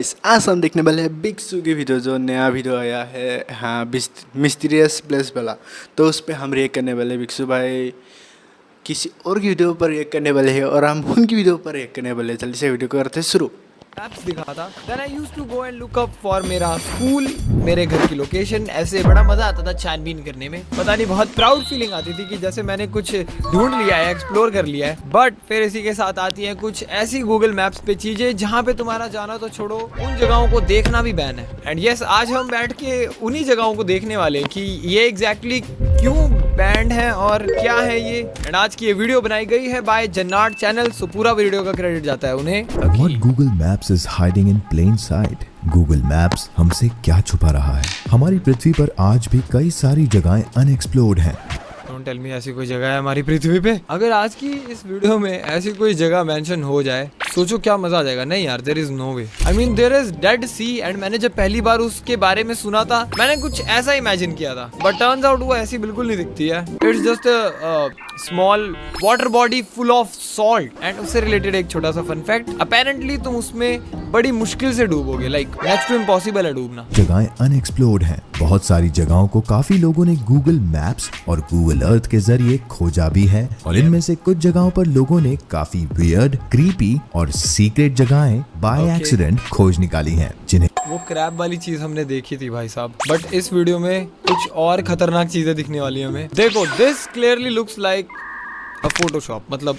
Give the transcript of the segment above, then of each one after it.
आज हम देखने वाले हैं बिग सू की वीडियो। जो नया वीडियो आया है हाँ मिस्टीरियस प्लेस वाला, तो उस पर हम रिएक्ट करने वाले। बिग सू भाई किसी और की वीडियो पर रिएक्ट करने वाले हैं और हम उनकी वीडियो पर रिएक्ट करने वाले हैं। जल्दी से वीडियो को करते हैं शुरू। मैप्स दिखा था। Then I used to go and look up for मेरा स्कूल, मेरे घर की लोकेशन। ऐसे बड़ा मजा आता था छानबीन करने में। पता नहीं, बहुत प्राउड फीलिंग आती थी कि जैसे मैंने कुछ ढूंढ लिया है, एक्सप्लोर कर लिया है। बट फिर इसी के साथ आती हैं कुछ ऐसी गूगल मैप्स पे चीजें जहाँ पे तुम्हारा जाना तो छोड़ो, उन जगहों को देखना भी बैन है। एंड यस, आज हम बैठ के उन्हीं जगहों को देखने वाले हैं कि ये एग्जैक्टली क्यों बैंड है और क्या है ये। एंड आज की ये वीडियो बनाई गई है बाय जन्नाट चैनल, सो पूरा वीडियो का क्रेडिट जाता है उन्हें। What Google Maps is hiding in plain sight? Google Maps हमसे क्या छुपा रहा है? हमारी पृथ्वी पर आज भी कई सारी जगहें अनएक्सप्लोर्ड हैं। डोंट टेल मी ऐसी कोई जगह है हमारी पृथ्वी पे। अगर आज की इस वीडियो में ऐसी कोई जगह मेंशन हो जाए, सोचो क्या मजा आ जाएगा। नहीं यार, there is no way. I mean there is Dead Sea. And मैंने जब पहली बार उसके बारे में सुना था, मैंने कुछ ऐसा इमेजिन किया था, बट टर्न्स आउट वो ऐसी बिल्कुल नहीं दिखती है। It's just small water body full of salt. And उससे रिलेटेड एक छोटा सा फन फैक्ट, अपेरेंटली तुम उसमें बड़ी मुश्किल से डूबोगे, लाइक नेक्स्ट टू इम्पॉसिबल है डूबना। जगहें अनएक्सप्लोर्ड हैं। बहुत सारी जगहों को काफी लोगों ने गूगल मैप्स और गूगल अर्थ के जरिए खोजा भी है, और इनमें से कुछ जगहों पर लोगों ने काफी वियर्ड, क्रीपी और सीक्रेट जगहें बाय एक्सीडेंट खोज निकाली हैं, जिन्हें वो क्रैब वाली चीज हमने देखी थी भाई साहब। बट इस वीडियो में कुछ और खतरनाक चीजें दिखने वाली हमें। देखो, this clearly looks like Photoshop. मतलब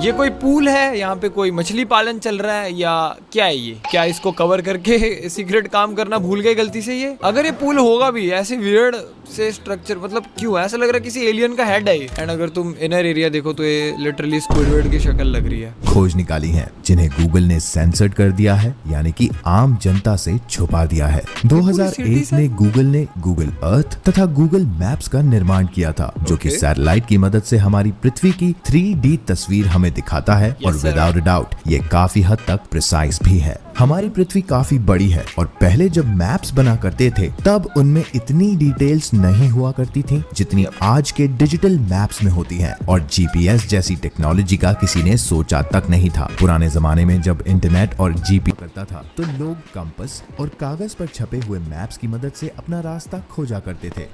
ये कोई पूल है, यहाँ पे कोई मछली पालन चल रहा है या क्या है ये? क्या इसको कवर करके सीक्रेट काम करना भूल गए गलती से ये? अगर ये पूल होगा भी ऐसे वियर्ड से स्ट्रक्चर, मतलब क्यों ऐसा लग रहा है किसी एलियन का हेड है ये। एंड अगर तुम इनर एरिया देखो तो ये लिटरली स्क्विडवर्ड की शक्ल लग रही है। खोज निकाली हैं, जिन्हें गूगल ने सेंसर्ड कर दिया है, यानी कि आम जनता से छुपा दिया है। 2001 में गूगल ने गूगल अर्थ तथा गूगल मैप्स का निर्माण किया था, जो कि सैटेलाइट की मदद से हमारी पृथ्वी की 3D तस्वीर हमें दिखाता है। और विदाउट डाउट ये काफी हद तक प्रिसाइज भी है। हमारी पृथ्वी काफी बड़ी है, और पहले जब मैप्स बना करते थे तब उनमें इतनी डिटेल्स नहीं हुआ करती थी जितनी आज के डिजिटल मैप्स में होती हैं। और जीपीएस जैसी टेक्नोलॉजी का किसी ने सोचा तक नहीं था। पुराने जमाने में जब इंटरनेट और जीपी करता था तो लोग कंपास और कागज पर छपे हुए मैप्स की मदद से अपना रास्ता खोजा करते थे।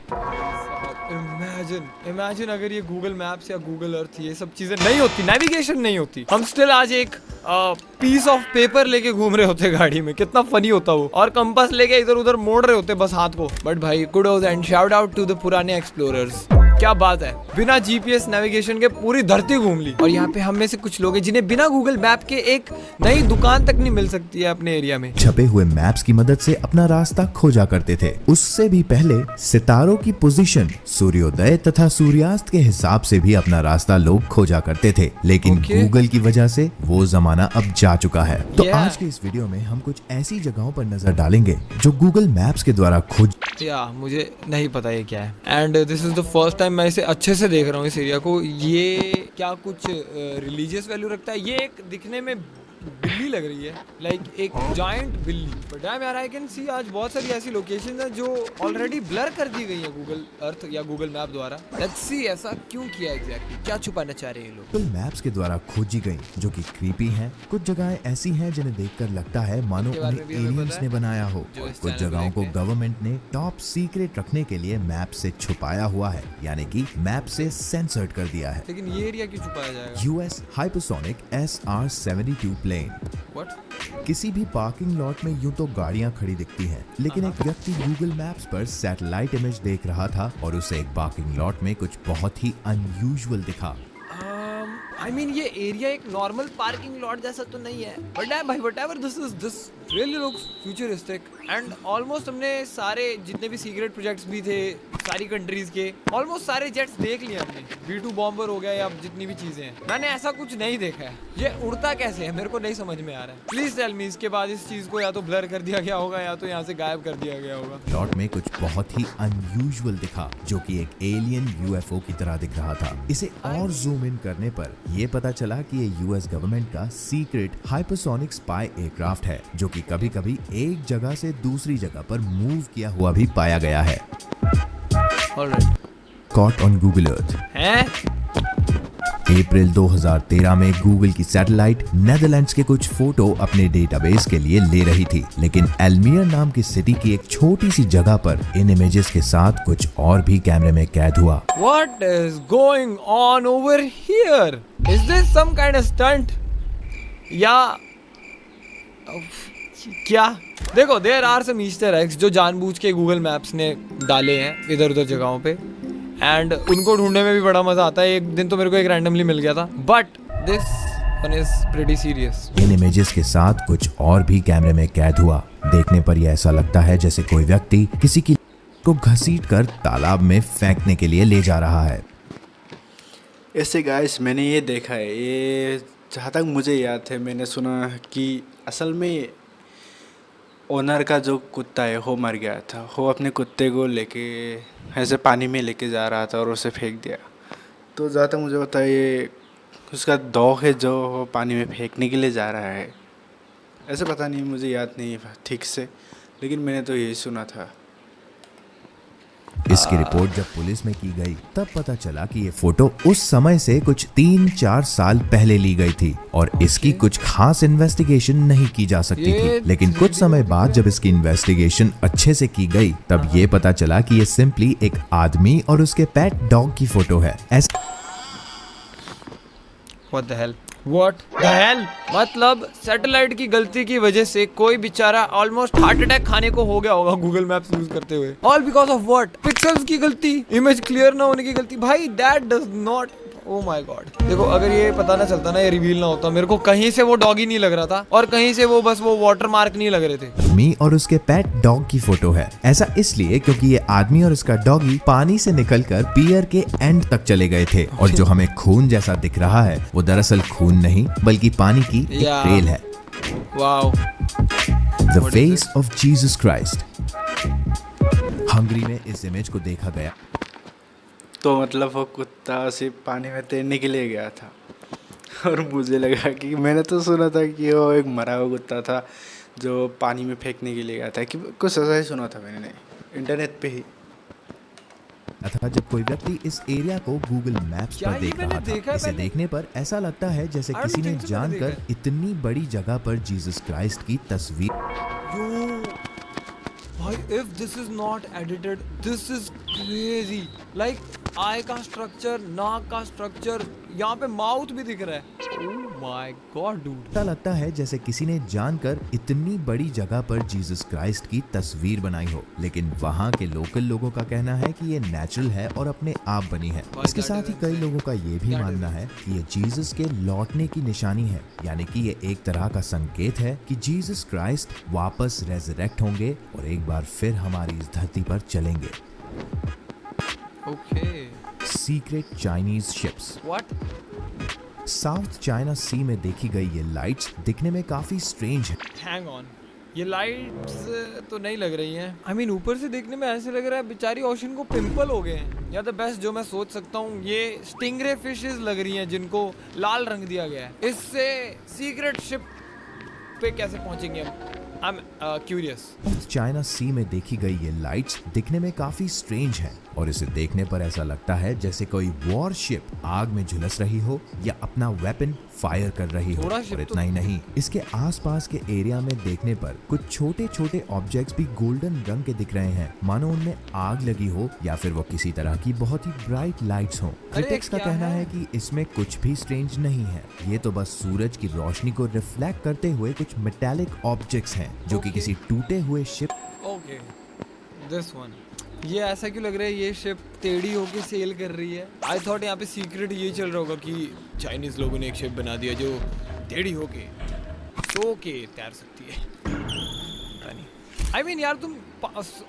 इमेजिन अगर ये गूगल मैप्स या गूगल अर्थ ये सब चीजें नहीं होती, नेविगेशन नहीं होती, हम स्टिल आज एक पीस ऑफ पेपर लेके घूम रहे होते गाड़ी में। कितना फनी होता वो, और कंपास लेके इधर उधर मोड़ रहे होते बस हाथ को। बट भाई kudos and shout out to the पुराने एक्सप्लोरर्स। क्या बात है, बिना जीपीएस नेविगेशन के पूरी धरती घूम ली। और यहाँ पे हम में से कुछ लोग हैं जिन्हें बिना गूगल मैप के एक नई दुकान तक नहीं मिल सकती है अपने एरिया में। छपे हुए मैप्स की मदद से अपना रास्ता खोजा करते थे। उससे भी पहले सितारों की पोजीशन, सूर्योदय तथा सूर्यास्त के हिसाब से भी अपना रास्ता लोग खोजा करते थे, लेकिन गूगल की वजह से वो जमाना अब जा चुका है। तो आज के इस वीडियो में हम कुछ ऐसी जगहों पर नजर डालेंगे जो गूगल मैप्स के द्वारा खोज। मुझे नहीं पता ये क्या है, and this is the first time मैं इसे अच्छे से देख रहा हूँ इस एरिया को। ये क्या कुछ रिलीजियस वैल्यू रखता है? ये एक दिखने में बिल्ली लग रही है, लाइक एक जायंट बिल्ली। बट यार आई कैन सी आज बहुत सारी ऐसी लोकेशंस हैं जो ऑलरेडी ब्लर कर दी गई है गूगल अर्थ या गूगल मैप द्वारा। लेट्स सी ऐसा क्यों किया एग्जैक्टली, क्या छुपाना चाह रहे हैं लोग। गूगल मैप्स के द्वारा खोजी गई जो कि क्रीपी हैं। कुछ जगहें ऐसी हैं जिन्हें देखकर लगता है मानो उन्हें एलियंस ने बनाया हो। कुछ जगहों को गवर्नमेंट ने टॉप सीक्रेट रखने के लिए मैप से छुपाया हुआ है, यानी कि मैप से सेंसर्ड कर दिया है। लेकिन ये एरिया क्यों छुपाया जाएगा? US hypersonic SR-72 plane. What? किसी भी पार्किंग लॉट में यूं तो गाड़ियां खड़ी दिखती हैं, लेकिन एक व्यक्ति गूगल मैप्स पर सैटेलाइट इमेज देख रहा था और उसे एक पार्किंग लॉट में कुछ बहुत ही अनयूजुअल दिखा। I mean, ये एरिया एक नॉर्मल पार्किंग लॉट जैसा तो नहीं है, बट भाई whatever this is, this really looks futuristic. And almost हमने सारे जितने भी सीक्रेट प्रोजेक्ट्स भी थे सारी कंट्रीज के, ऑलमोस्ट सारे जेट्स देख लिए हमने। B2 बॉम्बर हो गया या जितनी भी चीजें हैं, मैंने ऐसा कुछ नहीं देखा है। ये उड़ता कैसे है मेरे को नहीं समझ में आ रहा है। प्लीज टेल मी, इसके बाद इस चीज को या तो ब्लर कर दिया गया होगा या तो यहाँ से गायब कर दिया गया होगा। लॉट में कुछ बहुत ही अनयूजुअल दिखा, जो कि एक एलियन UFO की तरह दिख रहा था। इसे और जूम इन करने पर ये पता चला कि ये यूएस गवर्नमेंट का सीक्रेट हाइपरसोनिक स्पाई एयरक्राफ्ट है, जो कि कभी-कभी एक जगह से दूसरी जगह पर मूव किया हुआ भी पाया गया है। Alright. Caught on Google Earth. हैं? अप्रैल 2013 में गूगल की सैटेलाइट नेदरलैंड्स के कुछ फोटो अपने डेटाबेस के लिए ले रही थी, लेकिन एल्मियर नाम की सिटी की एक छोटी सी जगह पर इन इमेजेस के साथ कुछ और भी कैमरे में कैद हुआ। What is going on over here? Is this some kind of stunt? या क्या? देखो, there are some Easter eggs जो जानबूझ के गूगल मैप्स ने डाले हैं इधर उधर जगहों पे, एंड उनको ढूंढने में भी बड़ा मजा आता है। एक दिन तो मेरे को एक रैंडमली मिल गया था, but this one is pretty serious. In images के साथ कुछ और भी कैमरे में कैद हुआ। देखने पर यह ऐसा लगता है जैसे कोई व्यक्ति किसी की को घसीट कर तालाब में फेंकने के लिए ले जा रहा है। ऐसे गाइस मैंने ये देखा है, ये जहाँ तक मुझे याद है मैंने सुना कि असल में ओनर का जो कुत्ता है वो मर गया था। वो अपने कुत्ते को लेके ऐसे पानी में लेके जा रहा था और उसे फेंक दिया। तो जहाँ तक मुझे पता है ये उसका डॉग है जो वो पानी में फेंकने के लिए जा रहा है। ऐसे पता नहीं, मुझे याद नहीं है ठीक से, लेकिन मैंने तो यही सुना था। इसकी रिपोर्ट जब पुलिस में की गई तब पता चला कि ये फोटो उस समय से कुछ 3-4 साल पहले ली गई थी और इसकी कुछ खास इन्वेस्टिगेशन नहीं की जा सकती थी। लेकिन कुछ समय बाद जब इसकी इन्वेस्टिगेशन अच्छे से की गई तब ये पता चला कि ये सिंपली एक आदमी और उसके पेट डॉग की फोटो है। What the hell? What the hell? मतलब सैटेलाइट की गलती की वजह से कोई बेचारा ऑलमोस्ट हार्ट अटैक खाने को हो गया होगा गूगल मैप्स यूज करते हुए। All because of what? Pixels की गलती, इमेज क्लियर ना होने की गलती। भाई that does not, oh my God. देखो, अगर ये पता ना चलता ना, ये रिवील ना होता, मेरे को कहीं से वो डॉगी नहीं लग रहा था और कहीं से वो बस वो वाटर मार्क नहीं लग रहे थे। आदमी और उसके पेट डॉग की फोटो है। ऐसा इसलिए क्योंकि ये आदमी और उसका डॉगी पानी से निकलकर पियर के एंड तक चले गए थे और जो हमें खून जैसा दिख रहा है वो दरअसल खून नहीं बल्कि पानी की एक ट्रेल है। Wow. The face of Jesus Christ. Hungary में इस इमेज को देखा गया। तो मतलब वो कुत्ता सिर्फ पानी में तैरने के लिए गया था और मुझे लगा कि मैंने तो सुना था कि वो एक मरा हुआ कुत्ता था जो पानी में फेंकने के लिए गया था, कि कुछ ऐसा ही सुना था मैंने इंटरनेट पे ही। था जब कोई व्यक्ति इस एरिया को गूगल मैप्स पर देख रहा था। इसे देखने पर ऐसा लगता है जैसे किसी ने जानकर इतनी बड़ी जगह पर जीसस क्राइस्ट की तस्वीर। भाई, if this is not edited, this is crazy. Like आई का स्ट्रक्चर, नाक का स्ट्रक्चर, यहाँ पे माउथ भी दिख रहा है। Oh my God, dude. ऐसा लगता है जैसे किसी ने जानकर इतनी बड़ी जगह पर जीसस क्राइस्ट की तस्वीर बनाई हो, लेकिन वहाँ के लोकल लोगों का कहना है कि ये नेचुरल है और अपने आप बनी है। इसके साथ ही कई लोगों का ये भी मानना है कि ये जीसस के लौटने की निशानी है, यानी कि ये एक तरह का संकेत है कि जीसस क्राइस्ट वापस रेजरेक्ट होंगे और एक बार फिर हमारी इस धरती पर चलेंगे। Okay. Secret Chinese ships. What? South China Sea में देखी गई ये लाइट्स दिखने में काफी स्ट्रेंज है। Hang on. ये लाइट्स तो नहीं लग रही हैं। I mean, ऊपर से देखने में ऐसे लग रहा है बेचारी ओशन को पिंपल हो गए हैं। या द बेस्ट जो मैं सोच सकता हूँ, ये स्टिंगरे फिशेस लग रही हैं जिनको लाल रंग दिया गया है। इससे सीक्रेट शिप पे कैसे पहुंचेंगे हम? I'm curious. चाइना सी में देखी गई ये लाइट्स दिखने में काफी स्ट्रेंज है और इसे देखने पर ऐसा लगता है जैसे कोई वॉर शिप आग में झुलस रही हो या अपना वेपन फायर कर रही हो। और इतना ही नहीं, इसके आसपास के एरिया में देखने पर कुछ छोटे छोटे ऑब्जेक्ट्स भी गोल्डन रंग के दिख रहे हैं, मानो उनमें आग लगी हो या फिर वो किसी तरह की बहुत ही ब्राइट लाइट्स हो। क्रिटिक्स का कहना है कि इसमें कुछ भी स्ट्रेंज नहीं है, ये तो बस सूरज की रोशनी को रिफ्लेक्ट करते हुए कुछ मेटालिक ऑब्जेक्ट्स हैं जो कि किसी टूटे हुए शिप। Okay, this one. ये ऐसा क्यों लग रहा है ये शिप टेढ़ी होके सेल कर रही है? आई थॉट यहाँ पे सीक्रेट ये चल रहा होगा कि चाइनीज लोगों ने एक शिप बना दिया जो टेढ़ी होके सो के तैर सकती है। पता नहीं। आई मीन यार, तुम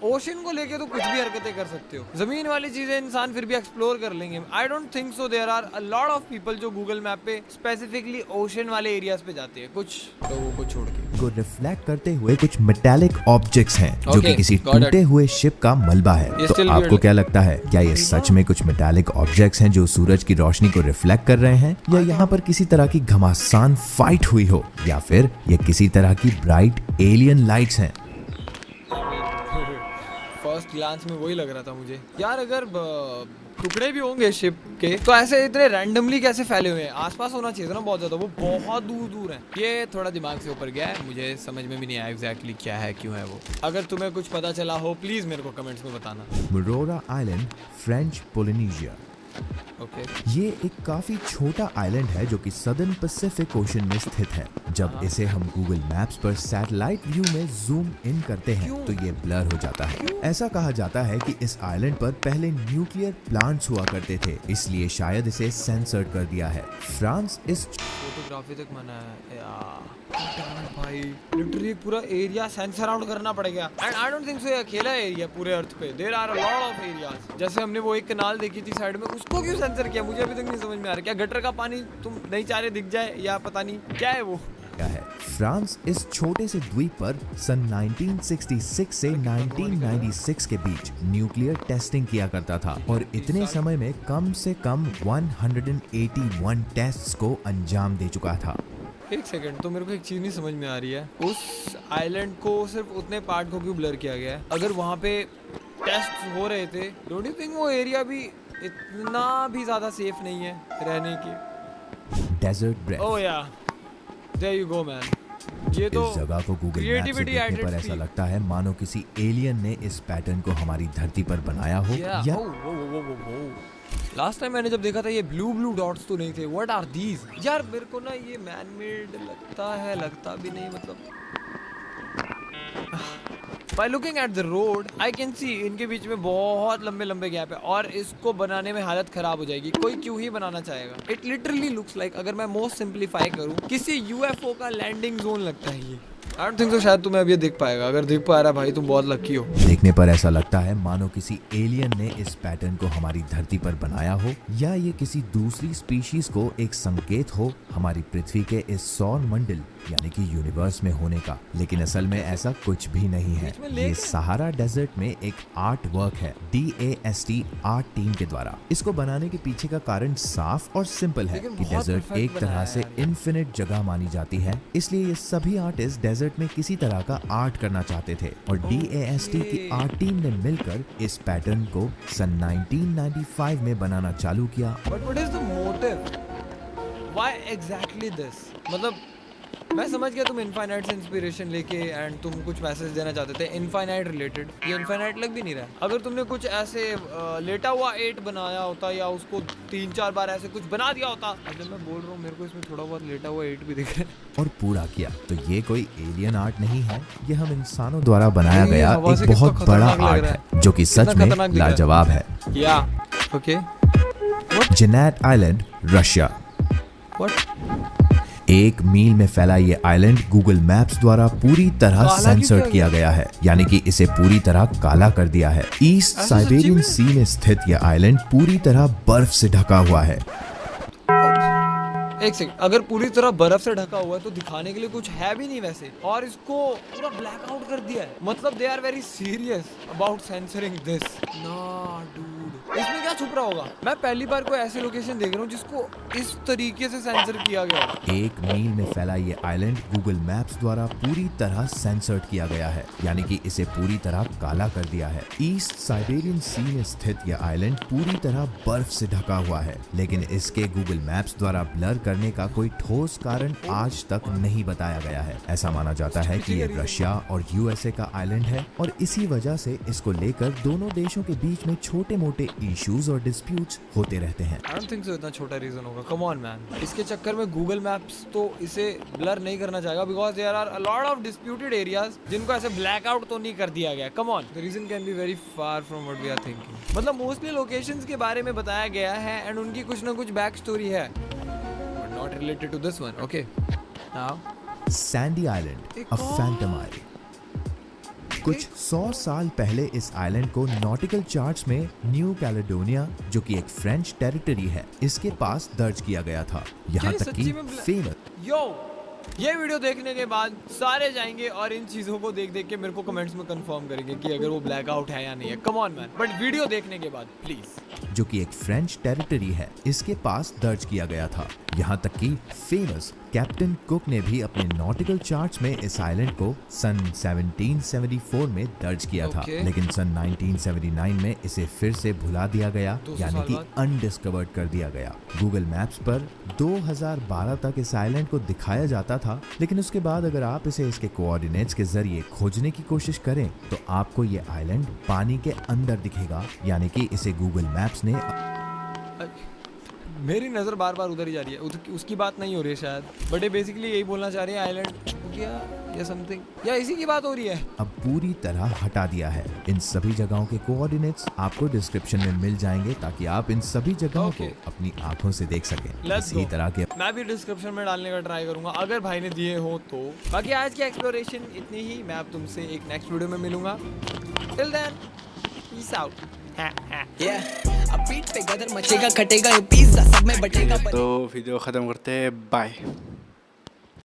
ओशन को लेके तो कुछ भी हरकतें कर सकते हो, जमीन वाली चीजें इंसान फिर भी एक्सप्लोर कर लेंगे। I don't think so there are a lot of people जो गूगल मैप पे स्पेसिफिकली ओशन वाले एरियाज पे जाते हैं, कुछ लोगों को छोड़ के। को रिफ्लेक्ट करते हुए कुछ मेटालिक ऑब्जेक्ट्स हैं जो कि किसी टूटे हुए शिप का मलबा है। तो आपको क्या लगता है, क्या ये सच में कुछ मेटालिक ऑब्जेक्ट्स हैं जो सूरज की रोशनी को रिफ्लेक्ट कर रहे हैं, या यहाँ पर किसी तरह की घमासान फाइट हुई हो, या फिर ये किसी तरह की ब्राइट एलियन लाइट्स हैं? फर्स्ट ग्लांस में वही लग रहा था मुझे। यार, अगर टुकड़े भी होंगे शिप के, तो ऐसे इतने रैंडमली कैसे फैले हुए हैं? आसपास होना चाहिए था ना बहुत ज्यादा, वो बहुत दूर दूर है। ये थोड़ा दिमाग से ऊपर गया है, मुझे समझ में भी नहीं आया एग्जैक्टली क्या है, क्यों है वो। अगर तुम्हें कुछ पता चला हो प्लीज मेरे को कमेंट्स में बताना। मरोरा आइलैंड, फ्रेंच पोलिनेशिया। ओके ये एक काफी छोटा आइलैंड है जो कि सदर्न पैसिफिक ओशन में स्थित है। जब इसे हम गूगल मैप्स पर सैटेलाइट व्यू में जूम इन करते हैं तो ये ब्लर हो जाता है। ऐसा कहा जाता है कि इस आइलैंड पर पहले न्यूक्लियर प्लांट्स हुआ करते थे, इसलिए शायद इसे सेंसर्ड कर दिया है। फ्रांस इस फोटोग्राफी तक मना है यार भाई, लिटरली पूरा एरिया सेंसर आउट करना पड़ेगा। And I don't think so ये अकेला एरिया पूरे अर्थ पे, there are a lot of areas. जैसे हमने वो एक कनाल देखी थी साइड में, उसको क्यों सेंसर किया मुझे अभी तक नहीं समझ में आ रहा। क्या गटर का पानी तुम नहीं चाह रहे दिख जाए, या पता नहीं क्या है वो। है फ्रांस इस छोटे से द्वीप पर सन 1966 से 1996 के बीच न्यूक्लियर टेस्टिंग किया करता था और इतने समय में कम से कम 181 टेस्ट्स को अंजाम दे चुका था। एक सेकंड, तो मेरे को एक चीज नहीं समझ में आ रही है, उस आइलैंड को सिर्फ उतने पार्ट को क्यों ब्लर किया गया है? अगर वहाँ पे टेस्ट हो रहे थे, डोंट यू थिंक वो एरिया भी इतना भी ज्यादा सेफ नहीं है रहने की? Desert breath. ओह या देयर यू गो मैन। ये तो इस जगह को गूगल मैप से देखने पर ऐसा लगता है मानो किसी एलियन ने इस पैटर्न को हमारी धरती पर बनाया हो या लास्ट टाइम मैंने जब देखा था ये ब्लू डॉट्स तो नहीं थे। व्हाट आर दीज यार? मेरे को ना ये मैन मेड लगता है, लगता भी नहीं मतलब। By looking at the road, I can see इनके बीच में बहुत लंबे लंबे गैप है और इसको बनाने में हालत खराब हो जाएगी। कोई क्यों ही बनाना चाहेगा? It literally looks like, अगर मैं मोस्ट सिंप्लीफाई करूँ, किसी UFO का लैंडिंग जोन लगता है ये। I don't think so शायद तुम्हें अब ये दिख पाएगा। अगर दिख पा रहा भाई तुम बहुत लकी हो। देखने पर ऐसा लगता है मानो किसी एलियन ने इस पैटर्न को हमारी धरती पर बनाया हो या ये किसी दूसरी स्पीशीज को एक संकेत हो हमारी पृथ्वी के इस सौर मंडल यानी कि यूनिवर्स में होने का। लेकिन असल में ऐसा कुछ भी नहीं है। ये सहारा डेजर्ट में एक आर्ट वर्क है DAST आर्ट टीम के द्वारा। इसको बनाने के पीछे का कारण साफ और सिंपल है कि डेजर्ट एक तरह से इन्फिनिट जगह मानी जाती है, इसलिए ये सभी आर्टिस्ट डेजर्ट में किसी तरह का आर्ट करना चाहते थे और DAST की आर्ट टीम ने मिलकर इस पैटर्न को सन 1995 में बनाना चालू किया। But what is the motive? Why exactly this? मतलब मैं समझ गया तुम इनफाइनाइट से इंस्पिरेशन लेके एंड तुम कुछ मैसेज देना चाहते थे इनफाइनाइट रिलेटेड। ये इनफाइनाइट लग भी नहीं रहा। अगर तुमने कुछ ऐसे लेटा हुआ 8 बनाया होता या उसको 3-4 बार ऐसे कुछ बना दिया होता। अगर मैं बोल रहा हूँ मेरे को इसमें थोड़ा बहुत लेटा हुआ 8 भी दिख रहा है और पूरा किया, तो ये कोई एलियन आर्ट नहीं है, ये हम इंसानों द्वारा बनाया गया एक बहुत बड़ा आर्ट है जो कि सच में लाजवाब है। या ओके जेनेट आइलैंड, रशिया। एक मील में फैला ये आइलैंड गूगल मैप्स द्वारा पूरी तरह सेंसर्ड किया गया है, यानी कि इसे पूरी तरह काला कर दिया है। ईस्ट साइबेरियन सी में स्थित यह आइलैंड पूरी तरह बर्फ से ढका हुआ है। एक सेकंड, अगर पूरी तरह बर्फ से ढका हुआ है तो दिखाने के लिए कुछ है भी नहीं वैसे, और इसको पूरा ब्लैक आउट कर दिया है। मतलब they are very serious about censoring this. ना डूड, इसमें क्या छुप रहा होगा? मैं पहली बार कोई ऐसी लोकेशन देख रहा हूँ जिसको इस तरीके से सेंसर किया गया है। एक मील में फैला ये आइलैंड गूगल मैप्स द्वारा पूरी तरह सेंसर्ड किया गया है, यानी कि इसे पूरी तरह काला कर दिया है। ईस्ट साइबेरियन सी में स्थित यह आइलैंड पूरी तरह बर्फ से ढका हुआ है, लेकिन इसके गूगल मैप्स द्वारा ब्लर करने का कोई ठोस कारण आज तक नहीं बताया गया है। ऐसा माना जाता है कि ये रशिया और USA का आइलैंड है और इसी वजह से इसको लेकर दोनों देशों के बीच में छोटे मोटे इश्यूज और डिस्प्यूट्स होते रहते हैं। I don't think so इतना छोटा रीजन होगा। Come on man, इसके चक्कर में गूगल मैप्स तो इसे ब्लर नहीं करना चाहेगा because there are a lot of disputed areas जिनको ऐसे ब्लैक आउट तो नहीं कर दिया गया। Come on, the reason can be very far from what we are thinking। मतलब मोस्टली लोकेशंस के बारे में बताया गया है एंड उनकी कुछ ना कुछ बैक स्टोरी है, but not related to this one. Okay, now Sandy island, a Phantom island. कुछ 100 साल पहले इस आइलैंड को नॉटिकल चार्ट्स में न्यू कैलेडोनिया, जो कि एक फ्रेंच टेरिटरी है, इसके पास दर्ज किया गया था। यहाँ तक कि फेमस ये वीडियो देखने के बाद सारे जाएंगे और इन चीजों को देख देख के मेरे को कमेंट्स में कंफर्म करेंगे कि अगर वो ब्लैक आउट है या नहीं है। Come on man, but video देखने के बाद प्लीज। जो कि एक फ्रेंच टेरिटरी है, इसके पास दर्ज किया गया था। यहाँ तक कि फेमस कैप्टन कुक ने भी अपने नॉटिकल चार्ट्स में इस आइलैंड को सन 1774 में दर्ज किया था, Okay. लेकिन सन 1979 में इसे फिर से भुला दिया गया, 200 यानी साल कि बाद? अनडिस्कवर्ड कर दिया गया। गूगल मैप्स पर 2012 तक इस आइलैंड को दिखाया जाता था, लेकिन उसके बाद अगर आप इसे इसके कोऑर्डिनेट्स के जरिए खोजने की कोशिश करें तो आपको ये आइलैंड पानी के अंदर दिखेगा, यानी कि इसे गूगल मैप्स ने मेरी नज़र बार बार उधर ही जा रही है, उसकी बात नहीं हो रही है शायद, बट ये बेसिकली यही बोलना चाह रही है आइलैंड या समथिंग, या इसी की बात हो रही है। अब पूरी तरह हटा दिया है। इन सभी जगहों के कोऑर्डिनेट्स आपको डिस्क्रिप्शन में मिल जाएंगे ताकि आप इन सभी जगहों Okay. को अपनी आंखों से देख सकें। Let's इसी go. तरह के मैं भी डिस्क्रिप्शन में डालने का ट्राई करूंगा अगर भाई ने दिए हो तो। बाकी आज की एक्सप्लोरेशन इतनी ही, मैं अब तुमसे एक नेक्स्ट वीडियो में मिलूंगा। Till then peace out. अब पीठ पे गदर मचेगा, कटेगा ये पिज्जा सब में बटेगा। तो वीडियो ख़त्म करते हैं, बाय।